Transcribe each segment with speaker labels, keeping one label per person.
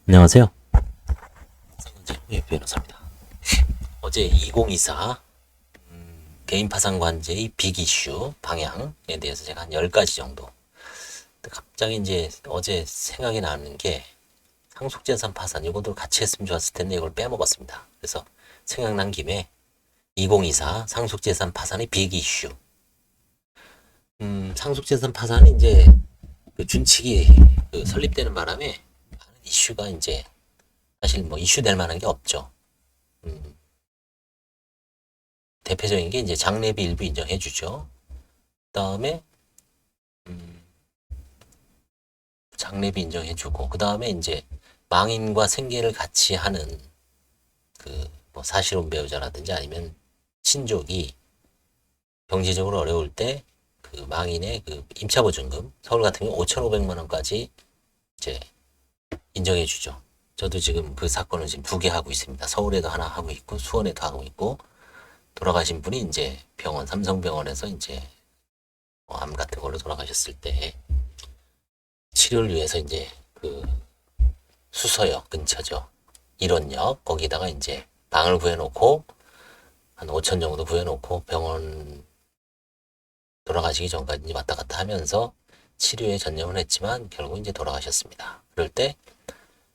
Speaker 1: 안녕하세요. 상근재 후임 변호사입니다. 어제 2024 개인 파산관제의 빅 이슈 방향에 대해서 제가 한 10가지 정도. 갑자기 이제 어제 생각이 나는 게 상속재산 파산 이것도 같이 했으면 좋았을 텐데 이걸 빼먹었습니다. 그래서 생각난 김에 2024 상속재산 파산의 빅 이슈. 상속재산 파산이 이제 그 준칙이 설립되는 바람에 많은 이슈가 이제 사실 뭐 이슈 될 만한 게 없죠. 대표적인 게 이제 장례비 일부 인정해 주죠. 그다음에 장례비 인정해 주고 그다음에 이제 망인과 생계를 같이 하는 그 뭐 사실혼 배우자라든지 아니면 친족이 경제적으로 어려울 때 그 망인의 그 임차보증금 서울 같은 경우 5,500만 원까지 이제 인정해 주죠. 저도 지금 그 사건을 지금 2개 하고 있습니다. 서울에도 하나 하고 있고 수원에도 하고 있고 돌아가신 분이 이제 병원 삼성병원에서 이제 암 같은 걸로 돌아가셨을 때 치료를 위해서 이제 그 수서역 근처죠. 일원역 거기다가 이제 방을 구해놓고 한 5천 정도 구해놓고 병원 돌아가시기 전까지 이제 왔다 갔다 하면서 치료에 전념을 했지만 결국 이제 돌아가셨습니다. 그럴 때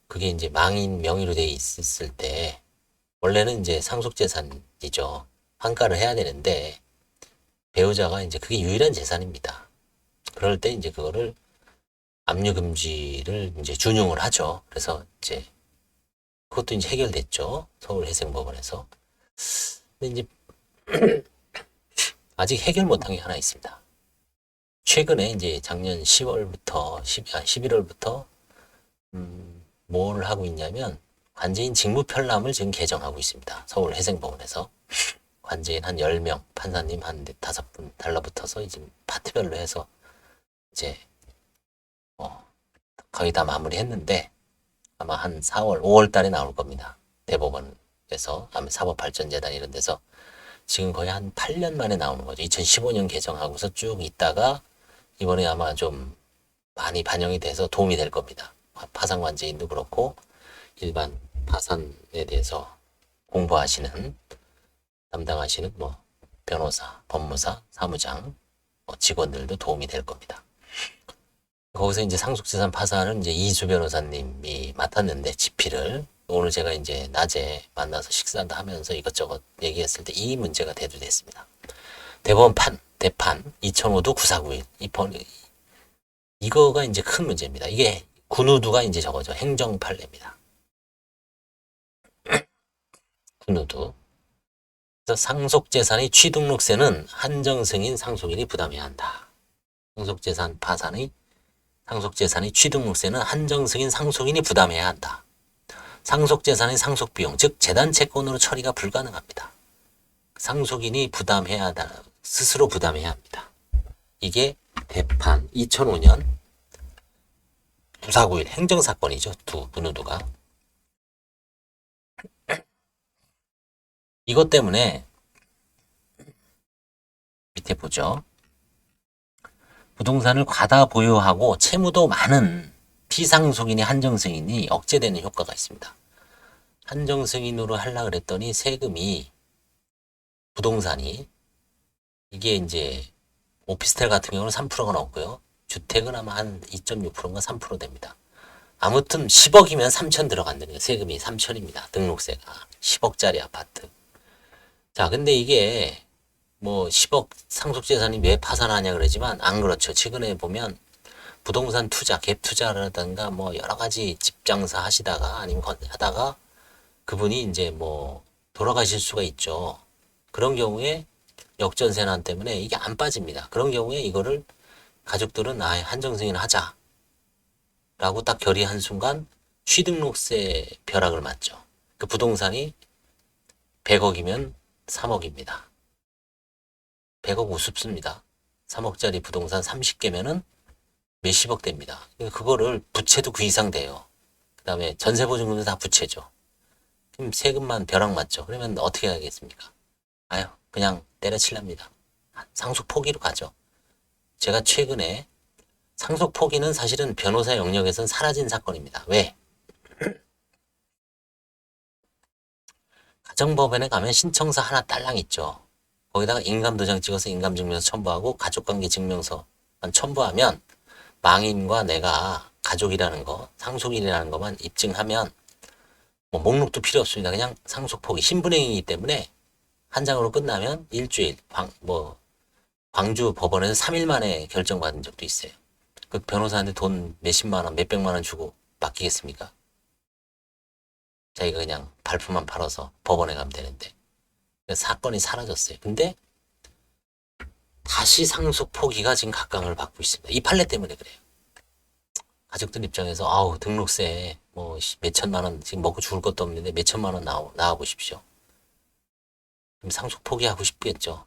Speaker 1: 그게 이제 망인 명의로 돼 있을 때 원래는 이제 상속재산이죠. 환가를 해야 되는데 배우자가 이제 그게 유일한 재산입니다. 그럴 때 이제 그거를 압류금지를 이제 준용을 하죠. 그래서 이제 그것도 이제 해결됐죠. 서울해생법원에서. 근데 이제 아직 해결 못한 게 하나 있습니다. 최근에 이제 작년 10월부터 11월부터 뭘 하고 있냐면 관제인 직무편람을 지금 개정하고 있습니다. 서울해생법원에서. 관제인 한 10명, 판사님 한 5분 달라붙어서 이제 파트별로 해서 이제 거의 다 마무리했는데 아마 한 4월, 5월 달에 나올 겁니다. 대법원에서 아마 사법발전재단 이런 데서 지금 거의 한 8년 만에 나오는 거죠. 2015년 개정하고서 쭉 있다가 이번에 아마 좀 많이 반영이 돼서 도움이 될 겁니다. 파산관제인도 그렇고 일반 파산에 대해서 공부하시는 담당하시는 뭐 변호사, 법무사, 사무장 직원들도 도움이 될 겁니다. 거기서 이제 상속재산 파산은 이제 이주 변호사님이 맡았는데 지피를 오늘 제가 이제 낮에 만나서 식사도 하면서 이것저것 얘기했을 때 이 문제가 대두됐습니다. 대법원 대판 2005도 9491 이거가 이제 큰 문제입니다. 이게 군우두가 이제 저거죠. 행정 판례입니다. 군우두. 그래서 상속재산의 취등록세는 한정승인 상속인이 부담해야 한다. 상속재산의 취등록세는 한정승인 상속인이 부담해야 한다. 상속재산의 상속비용, 즉 재단 채권으로 처리가 불가능합니다. 상속인이 부담해야 한다. 스스로 부담해야 합니다. 이게 대판 2005년 9491 행정사건이죠. 군우두가. 이것 때문에 밑에 보죠. 부동산을 과다 보유하고 채무도 많은 피상속인이 한정승인이 억제되는 효과가 있습니다. 한정승인으로 하려고 그랬더니 세금이 부동산이 이게 이제 오피스텔 같은 경우는 3%가 넘고요. 주택은 아마 한 2.6%인가 3% 됩니다. 아무튼 10억이면 3천 들어간다는 거예요. 세금이 3천입니다. 등록세가 10억짜리 아파트. 자, 근데 이게 뭐 10억 상속재산이 왜 파산하냐 그러지만 안 그렇죠. 최근에 보면 부동산 투자, 갭 투자라든가 뭐 여러 가지 집 장사 하시다가 아니면 하다가 그분이 이제 뭐 돌아가실 수가 있죠. 그런 경우에 역전세난 때문에 이게 안 빠집니다. 그런 경우에 이거를 가족들은 아예 한정승인 하자 라고 딱 결의한 순간 취등록세 벼락을 맞죠. 그 부동산이 100억이면 3억입니다. 100억 우습습니다. 3억짜리 부동산 30개면은 몇십억 됩니다. 그거를 부채도 그 이상 돼요. 그 다음에 전세보증금도 다 부채죠. 그럼 세금만 벼락 맞죠. 그러면 어떻게 하겠습니까? 아유, 그냥 때려칠랍니다. 상속 포기로 가죠. 제가 최근에 상속 포기는 사실은 변호사 영역에선 사라진 사건입니다. 왜? 가정법원에 가면 신청서 하나 딸랑 있죠. 거기다가 인감도장 찍어서 인감증명서 첨부하고 가족관계증명서만 첨부하면 망인과 내가 가족이라는 거, 상속인이라는 것만 입증하면 뭐 목록도 필요 없습니다. 그냥 상속포기 신분행위이기 때문에 한 장으로 끝나면 일주일, 광주 법원에서 3일 만에 결정받은 적도 있어요. 그 변호사한테 돈 몇십만 원, 몇백만 원 주고 맡기겠습니까? 자기가 그냥 발품만 팔아서 법원에 가면 되는데. 사건이 사라졌어요. 근데 다시 상속 포기가 지금 각광을 받고 있습니다. 이 판례 때문에 그래요. 가족들 입장에서 아우 등록세 뭐 몇천만 원 지금 먹고 죽을 것도 없는데 몇천만 원 나와 보십시오. 그럼 상속 포기하고 싶겠죠.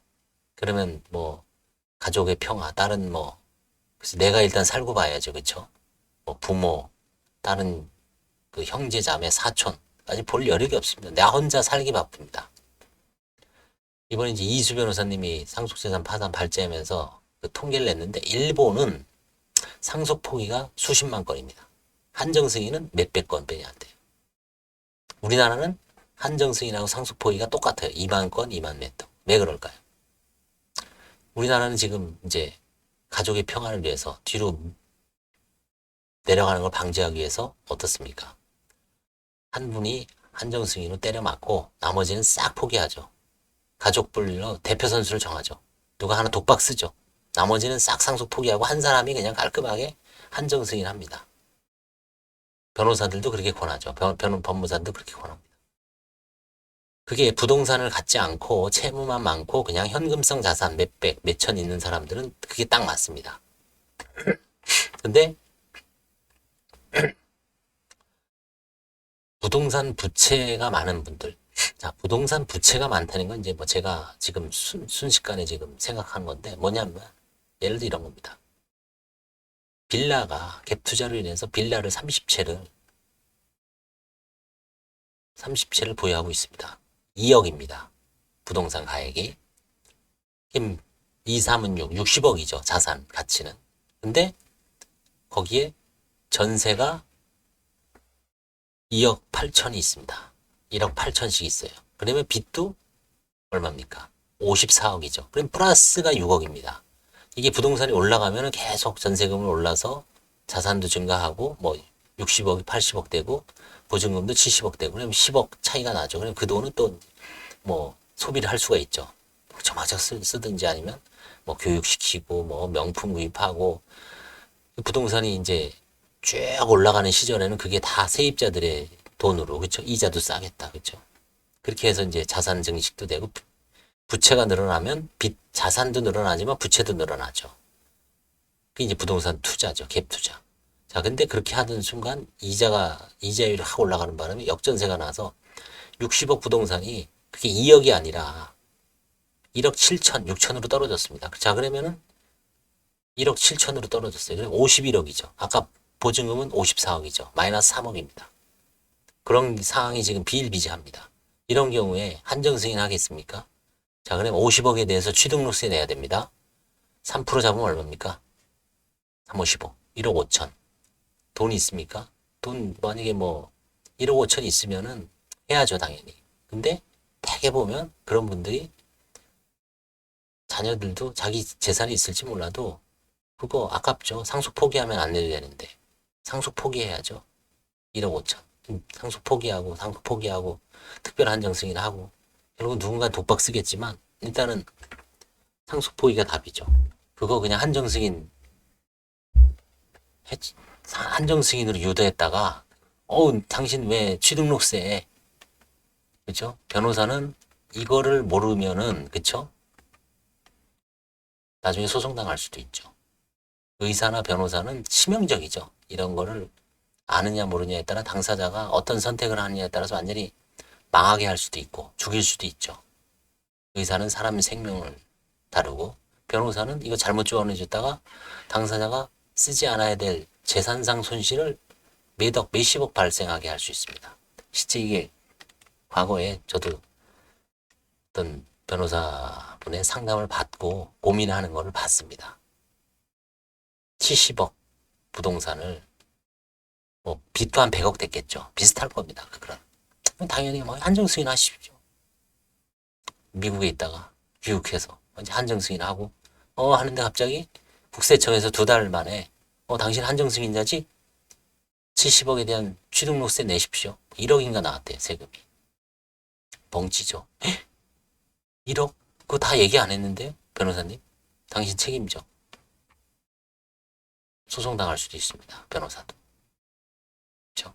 Speaker 1: 그러면 뭐 가족의 평화, 다른 뭐 그래서 내가 일단 살고 봐야죠, 그렇죠? 뭐 부모, 다른 그 형제, 자매, 사촌까지 볼 여력이 없습니다. 나 혼자 살기 바쁩니다. 이번에 이제 이수 변호사님이 상속재산 파산 발제하면서 그 통계를 냈는데 일본은 상속 포기가 수십만 건입니다. 한정 승인은 몇백 건 빼야 안 돼요. 우리나라는 한정 승인하고 상속 포기가 똑같아요. 2만 건, 2만 몇 건. 왜 그럴까요? 우리나라는 지금 이제 가족의 평화를 위해서 뒤로 내려가는 걸 방지하기 위해서 어떻습니까? 한 분이 한정 승인으로 때려 맞고 나머지는 싹 포기하죠. 가족별로 대표 선수를 정하죠. 누가 하나 독박 쓰죠. 나머지는 싹 상속 포기하고 한 사람이 그냥 깔끔하게 한정 승인합니다. 변호사들도 그렇게 권하죠. 법무사들도 그렇게 권합니다. 그게 부동산을 갖지 않고 채무만 많고 그냥 현금성 자산 몇백, 몇천 있는 사람들은 그게 딱 맞습니다. 근데 부동산 부채가 많은 분들, 자, 부동산 부채가 많다는 건 이제 뭐 제가 지금 순식간에 지금 생각한 건데 뭐냐면 예를 들어 이런 겁니다. 빌라가 갭 투자로 인해서 빌라를 30채를 보유하고 있습니다. 2억입니다. 부동산 가액이. 2, 3은 6, 60억이죠. 자산 가치는. 근데 거기에 전세가 2억 8천이 있습니다. 1억 8천씩 있어요. 그러면 빚도 얼마입니까? 54억이죠. 그럼 플러스가 6억입니다. 이게 부동산이 올라가면 계속 전세금을 올라서 자산도 증가하고 뭐 60억이 80억 되고 보증금도 70억 되고 그러면 10억 차이가 나죠. 그럼 그 돈은 또 뭐 소비를 할 수가 있죠. 저마저 쓰든지 아니면 뭐 교육시키고 뭐 명품 구입하고 부동산이 이제 쭉 올라가는 시절에는 그게 다 세입자들의 돈으로 그렇죠. 이자도 싸겠다 그렇죠. 그렇게 해서 이제 자산 증식도 되고 부채가 늘어나면 자산도 늘어나지만 부채도 늘어나죠. 그게 이제 부동산 투자죠. 갭 투자. 자, 근데 그렇게 하던 순간 이자율이 확 올라가는 바람에 역전세가 나서 60억 부동산이 그게 2억이 아니라 1억 7천, 6천으로 떨어졌습니다. 자, 그러면은 1억 7천으로 떨어졌어요. 그럼 51억이죠. 아까 보증금은 54억이죠. 마이너스 3억입니다. 그런 상황이 지금 비일비재합니다. 이런 경우에 한정 승인 하겠습니까? 자, 그럼 50억에 대해서 취등록세 내야 됩니다. 3% 잡으면 얼마입니까? 3, 55. 1억 5천. 돈이 있습니까? 돈 만약에 뭐 1억 5천 있으면은 해야죠, 당연히. 근데 되게 보면 그런 분들이 자녀들도 자기 재산이 있을지 몰라도 그거 아깝죠. 상속 포기하면 안 내도 되는데. 상속 포기해야죠. 1억 5천. 상속 포기하고 특별 한정 승인하고 결국 누군가 독박 쓰겠지만 일단은 상속 포기가 답이죠. 그거 그냥 한정 승인 한정 승인으로 유도했다가 당신 왜 취등록세 그렇죠? 변호사는 이거를 모르면은 그렇죠? 나중에 소송당할 수도 있죠. 의사나 변호사는 치명적이죠. 이런 거를 아느냐 모르냐에 따라 당사자가 어떤 선택을 하느냐에 따라서 완전히 망하게 할 수도 있고 죽일 수도 있죠. 의사는 사람 생명을 다루고 변호사는 이거 잘못 조언해줬다가 당사자가 쓰지 않아야 될 재산상 손실을 몇억, 몇십억 발생하게 할 수 있습니다. 실제 이게 과거에 저도 어떤 변호사분의 상담을 받고 고민하는 것을 봤습니다. 70억 부동산을 뭐 빚도 한 100억 됐겠죠. 비슷할 겁니다. 그런 당연히 뭐 한정 승인 하십시오. 미국에 있다가 귀국해서 이제 한정 승인하고 하는데 갑자기 국세청에서 2달 만에 당신 한정 승인자지? 70억에 대한 취등록세 내십시오. 1억인가 나왔대요, 세금이. 뻥치죠. 1억? 그거 다 얘기 안 했는데요, 변호사님? 당신 책임져. 소송당할 수도 있습니다, 변호사도. 그렇죠?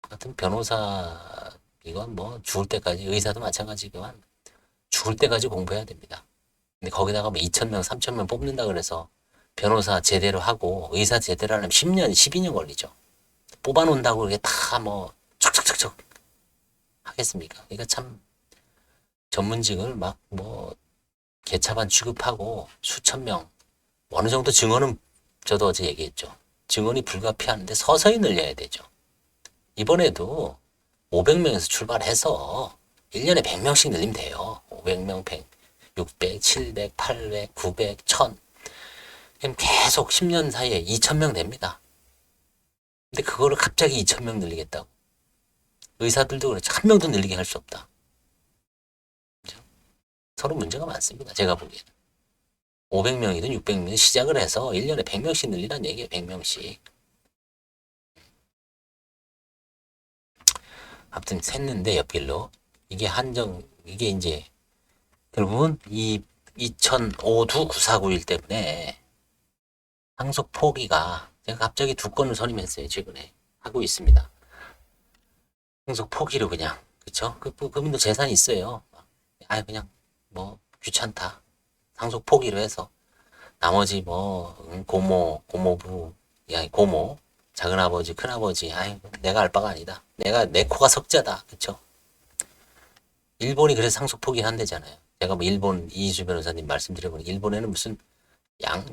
Speaker 1: 같은 변호사, 이건 뭐 죽을 때까지, 의사도 마찬가지지만 죽을 때까지 공부해야 됩니다. 근데 거기다가 뭐 2,000명, 3,000명 뽑는다 그래서 변호사 제대로 하고 의사 제대로 하려면 10년, 12년 걸리죠. 뽑아놓는다고 이게 다 뭐 척척척척 하겠습니까? 그러니까 참 전문직을 막 뭐 개차반 취급하고 수천 명 어느 정도 증언은 저도 어제 얘기했죠. 증언이 불가피하는데 서서히 늘려야 되죠. 이번에도 500명에서 출발해서 1년에 100명씩 늘리면 돼요. 500명, 100, 600, 700, 800, 900, 1000. 그럼 계속 10년 사이에 2000명 됩니다. 근데 그거를 갑자기 2000명 늘리겠다고. 의사들도 그렇죠. 한 명도 늘리게 할 수 없다. 그렇죠? 서로 문제가 많습니다. 제가 보기에는. 500명이든 600명이든 시작을 해서 1년에 100명씩 늘리란 얘기예요. 100명씩. 아무튼 샜는데 옆길로 이게 이게 이제 결국은 이 2005두 9491 때문에 상속 포기가 제가 갑자기 2건을 선임했어요. 최근에 하고 있습니다. 상속 포기로 그냥 그쵸? 그분도 재산이 있어요. 그냥 뭐 귀찮다. 상속 포기로 해서 나머지 뭐 고모부, 고모, 작은아버지, 큰아버지, 내가 알 바가 아니다. 내 코가 석자다. 그쵸? 일본이 그래서 상속 포기를 한대잖아요. 제가 뭐 일본 이희수 변호사님 말씀드려보니 일본에는 무슨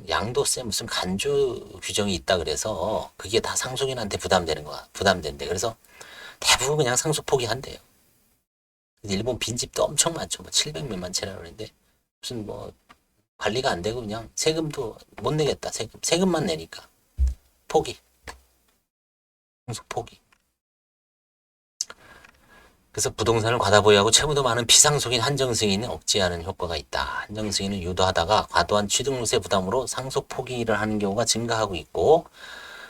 Speaker 1: 양도세 무슨 간주 규정이 있다 그래서 그게 다 상속인한테 부담된대. 그래서 대부분 그냥 상속 포기한대요. 일본 빈집도 엄청 많죠. 뭐 700몇만 채라고 그러는데 무슨 뭐 관리가 안 되고 그냥 세금도 못 내겠다. 세금만 내니까 포기. 상속 포기. 그래서 부동산을 과다 보유하고 채무도 많은 비상속인 한정승인은 억제하는 효과가 있다. 한정승인을 유도하다가 과도한 취등록세 부담으로 상속 포기를 하는 경우가 증가하고 있고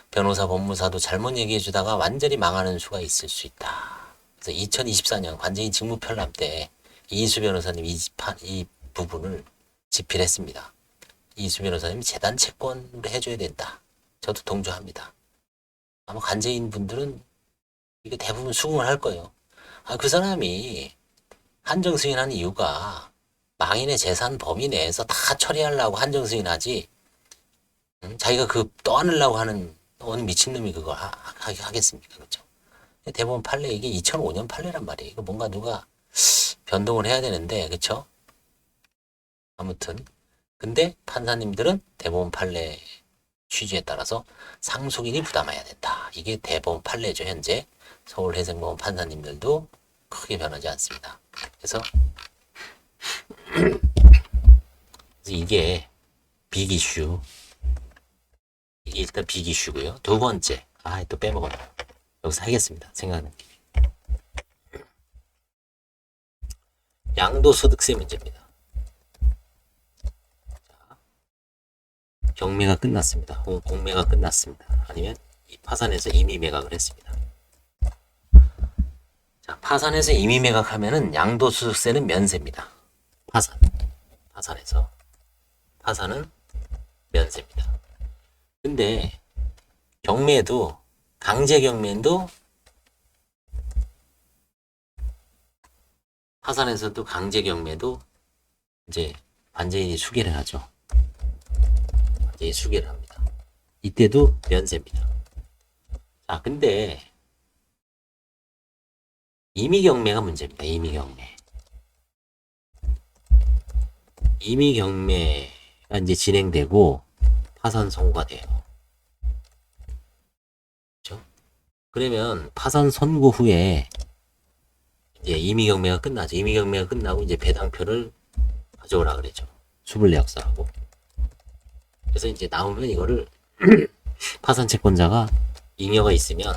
Speaker 1: 변호사, 법무사도 잘못 얘기해 주다가 완전히 망하는 수가 있을 수 있다. 그래서 2024년 관제인 직무편람 때 이희수 변호사님 이 부분을 집필했습니다. 이희수 변호사님이 재단 채권으로 해줘야 된다. 저도 동조합니다. 아마 관제인 분들은 이게 대부분 수긍을 할 거예요. 그 사람이 한정승인하는 이유가 망인의 재산 범위 내에서 다 처리하려고 한정승인하지 자기가 떠안으려고 하는 어느 미친놈이 그걸 하겠습니까? 그렇죠? 대법원 판례 이게 2005년 판례란 말이에요. 이거 뭔가 누가 변동을 해야 되는데 그렇죠? 아무튼 근데 판사님들은 대법원 판례 취지에 따라서 상속인이 부담해야 된다. 이게 대법원 판례죠. 현재 서울해생법원 판사님들도 크게 변하지 않습니다. 그래서 이게 빅 이슈. 이게 일단 빅 이슈고요. 두 번째. 또 빼먹었네. 여기서 하겠습니다. 생각나는 게. 양도소득세 문제입니다. 자, 경매가 끝났습니다. 공매가 끝났습니다. 아니면 파산해서 임의 매각을 했습니다. 자, 파산해서 임의 매각하면은 양도소득세는 면세입니다. 파산은 면세입니다. 근데 경매도 강제 경매도 파산에서도 강제 경매도 이제 관제인이 수개를 하죠. 관제인이 수개를 합니다. 이때도 면세입니다. 자, 근데 임의 경매가 문제입니다. 임의 경매가 이제 진행되고 파산 선고가 돼요. 그렇죠? 그러면 파산 선고 후에 이제 임의 경매가 끝나죠. 임의 경매가 끝나고 이제 배당표를 가져오라 그랬죠. 수불계약서하고. 그래서 이제 나오면 이거를 파산 채권자가 잉여가 있으면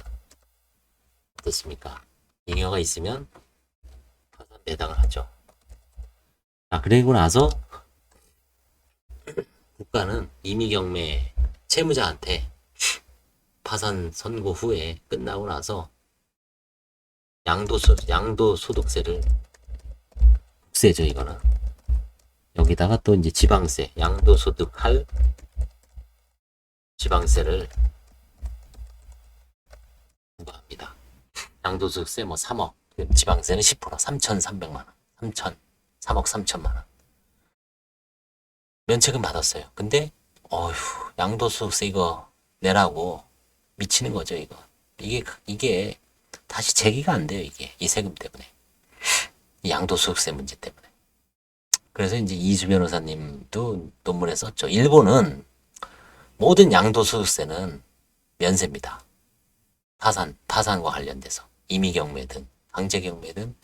Speaker 1: 어떻습니까? 잉여가 있으면 파산을 배당을 하죠. 그리고 나서 국가는 임의경매 채무자한테 파산 선고 후에 끝나고 나서 양도소득세를 국세죠, 이거는. 여기다가 또 이제 지방세, 양도소득할 지방세를 부과합니다. 양도소득세 뭐 3억, 지방세는 10%, 3,300만 원, 3억 3천만 원. 면책은 받았어요. 근데 양도소득세 이거 내라고 미치는 거죠, 이거. 이게 다시 제기가 안 돼요, 이게. 이 세금 때문에. 이 양도소득세 문제 때문에. 그래서 이제 이수 변호사님도 논문에 썼죠. 일본은 모든 양도소득세는 면세입니다. 파산과 관련돼서. 임의경매든, 강제경매든,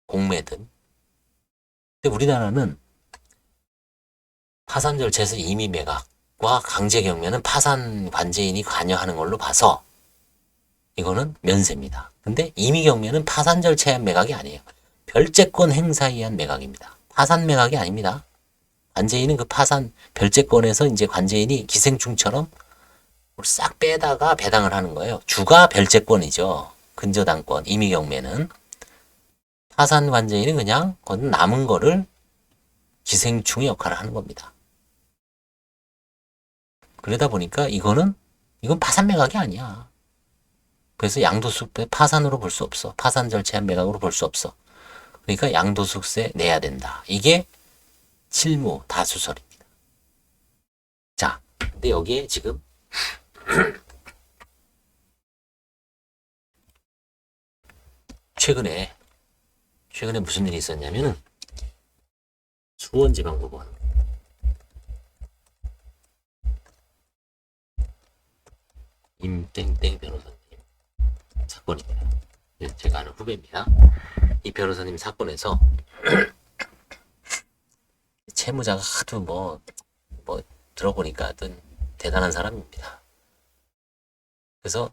Speaker 1: 공매든. 근데 우리나라는 파산 절차에서 임의매각과 강제경매는 파산 관제인이 관여하는 걸로 봐서 이거는 면세입니다. 근데 임의경매는 파산 절차에 의한 매각이 아니에요. 별채권 행사에 의한 매각입니다. 파산 매각이 아닙니다. 관제인은 그 파산 별채권에서 이제 관제인이 기생충처럼 싹 빼다가 배당을 하는 거예요. 주가 별채권이죠. 근저당권, 임의경매는. 파산 관제인은 그냥 남은 거를 기생충의 역할을 하는 겁니다. 그러다 보니까 이건 파산 매각이 아니야. 그래서 양도소득세 파산으로 볼 수 없어. 파산 절차의 매각으로 볼 수 없어. 그러니까 양도소득세 내야 된다. 이게 실무 다수설입니다. 자, 근데 여기에 지금 최근에 무슨 일이 있었냐면은 수원지방법원 임땡땡 변호사님 사건입니다. 제가 아는 후배입니다. 이 변호사님 사건에서 채무자가 하도 뭐 들어보니까 하여튼 대단한 사람입니다. 그래서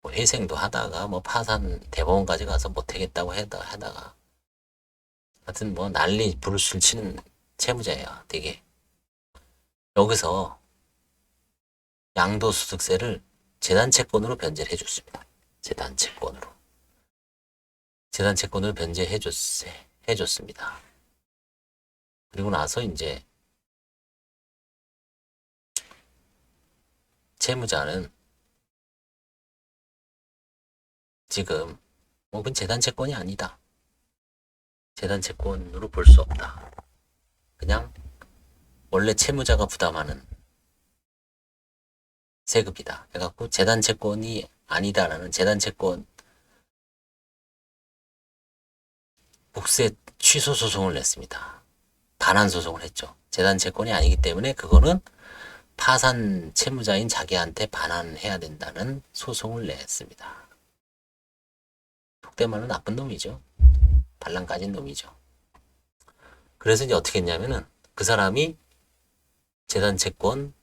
Speaker 1: 뭐 회생도 하다가 파산 대법원까지 가서 못하겠다고 하다가 하여튼 난리 부르스를 치는 채무자예요. 되게. 여기서 양도소득세를 재단채권으로 변제를 해줬습니다. 재단채권으로 해줬습니다. 그리고 나서 이제 채무자는 지금 그건 재단채권이 아니다. 재단채권으로 볼 수 없다. 그냥 원래 채무자가 부담하는 세금이다. 해갖고 재단채권이 아니다라는 재단채권 국세 취소 소송을 냈습니다. 반환 소송을 했죠. 재단채권이 아니기 때문에 그거는 파산 채무자인 자기한테 반환해야 된다는 소송을 냈습니다. 속된 말로 나쁜 놈이죠. 반란 까진 놈이죠. 그래서 이제 어떻게 했냐면은 그 사람이 재단채권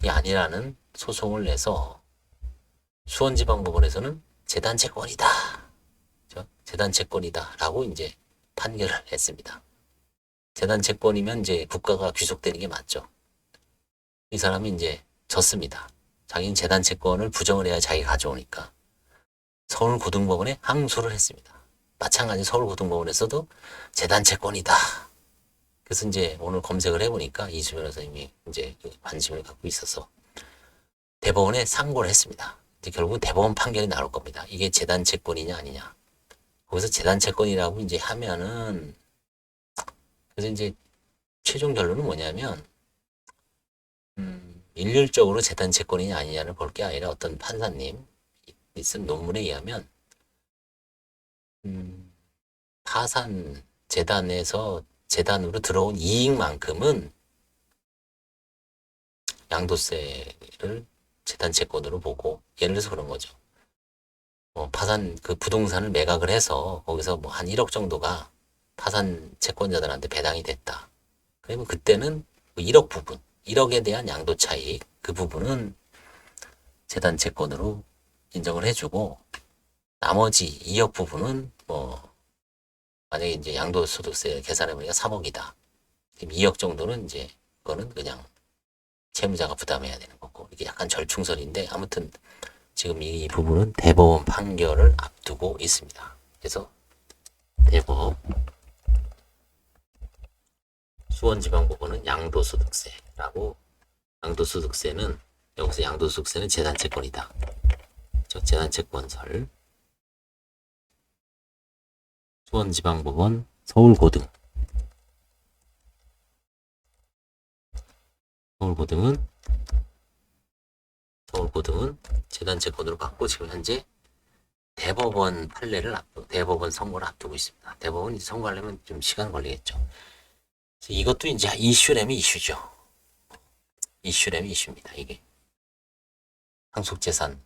Speaker 1: 이 아니라는 소송을 내서 수원지방법원에서는 재단채권이다. 재단채권이다. 라고 이제 판결을 했습니다. 재단채권이면 이제 국가가 귀속되는 게 맞죠. 이 사람이 이제 졌습니다. 자기는 재단채권을 부정을 해야 자기가 가져오니까. 서울고등법원에 항소를 했습니다. 마찬가지 서울고등법원에서도 재단채권이다. 그래서 이제 오늘 검색을 해보니까 이수 변호사님이 이제 관심을 갖고 있어서 대법원에 상고를 했습니다. 이제 결국 대법원 판결이 나올 겁니다. 이게 재단채권이냐 아니냐. 거기서 재단채권이라고 이제 하면은 그래서 이제 최종 결론은 뭐냐면 일률적으로 재단채권이냐 아니냐를 볼 게 아니라 어떤 판사님 쓴 논문에 의하면 파산 재단으로 들어온 이익만큼은 양도세를 재단채권으로 보고 예를 들어서 그런 거죠. 파산 그 부동산을 매각을 해서 거기서 한 1억 정도가 파산 채권자들한테 배당이 됐다. 그러면 그때는 1억 부분, 1억에 대한 양도 차익 그 부분은 재단 채권으로 인정을 해주고 나머지 2억 부분은 만약에 이제 양도소득세 계산해보니까 3억이다. 그럼 2억 정도는 이제 그거는 그냥 채무자가 부담해야 되는 거고 이게 약간 절충설인데 아무튼 지금 이 부분은 대법원 판결을 앞두고 있습니다. 그래서 대법 수원지방법원은 양도소득세라고 양도소득세는 여기서 양도소득세는 재산채권이다. 즉 재산채권설 수원지방법원 서울고등 서울고등은 재단채권으로 받고 지금 현재 대법원 대법원 선고를 앞두고 있습니다. 대법원 선고하려면 좀 시간 걸리겠죠. 이것도 이제 이슈라면 이슈죠. 이슈라면 이슈입니다. 이게 상속재산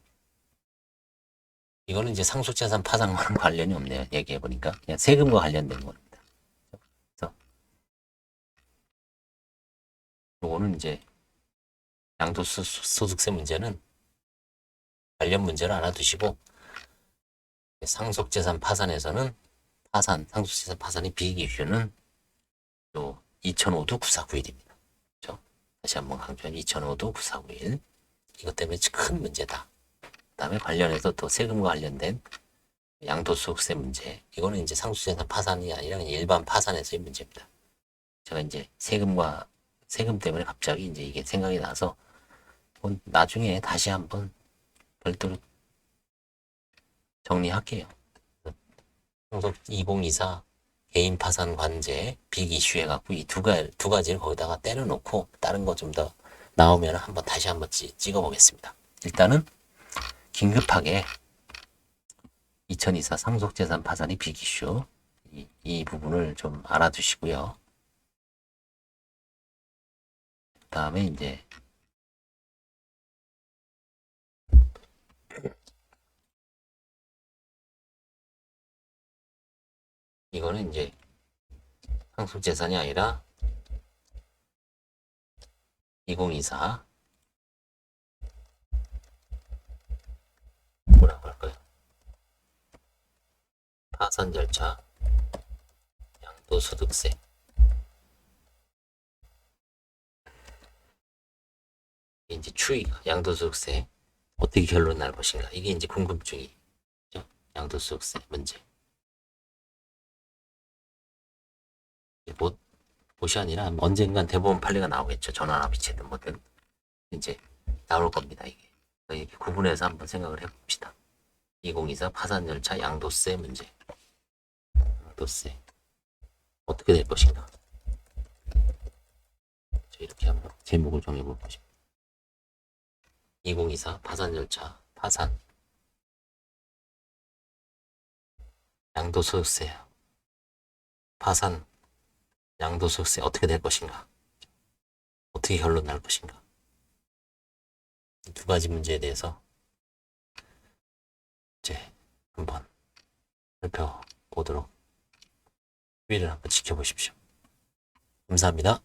Speaker 1: 이거는 이제 상속재산 파산과는 관련이 없네요. 얘기해보니까 그냥 세금과 관련된 겁니다. 그래서 요거는 이제 양도소득세 문제는 관련 문제를 알아두시고 상속재산 파산에서는 상속재산 파산의 비기슈는 또 2005도 9491입니다. 그렇죠? 다시 한번 강조하면 2005도 9491 이것 때문에 큰 문제다. 그 다음에 관련해서 또 세금과 관련된 양도소득세 문제 이거는 이제 상속재산 파산이 아니라 그냥 일반 파산에서의 문제입니다. 제가 이제 세금 때문에 갑자기 이제 이게 생각이 나서 나중에 다시 한번 별도로 정리할게요. 상속 2024 개인 파산 관제 빅 이슈 해갖고 이 두 가지를 거기다가 때려놓고 다른 거 좀 더 나오면 다시 한번 찍어보겠습니다. 일단은 긴급하게 2024 상속재산 파산이 빅 이슈 이 부분을 좀 알아두시고요. 그 다음에 이제 이거는 이제 상속재산이 아니라 2024 뭐라고 할까요? 파산 절차 양도소득세 이제 추이가 양도소득세 어떻게 결론 날 것인가 이게 이제 궁금증이 양도소득세 문제 못이 아니라 언젠간 대법원 판례가 나오겠죠. 전화나 비치든 뭐든 이제 나올 겁니다. 이게 이렇게 구분해서 한번 생각을 해봅시다. 2024 파산 절차 양도세 문제 양도세 어떻게 될 것인가 이렇게 한번 제목을 정해볼 것입니다. 2024 파산 절차 파산 양도소득세 파산 양도소득세 어떻게 될 것인가 어떻게 결론 날 것인가 이 두 가지 문제에 대해서 이제 한번 살펴보도록 추이를 한번 지켜보십시오. 감사합니다.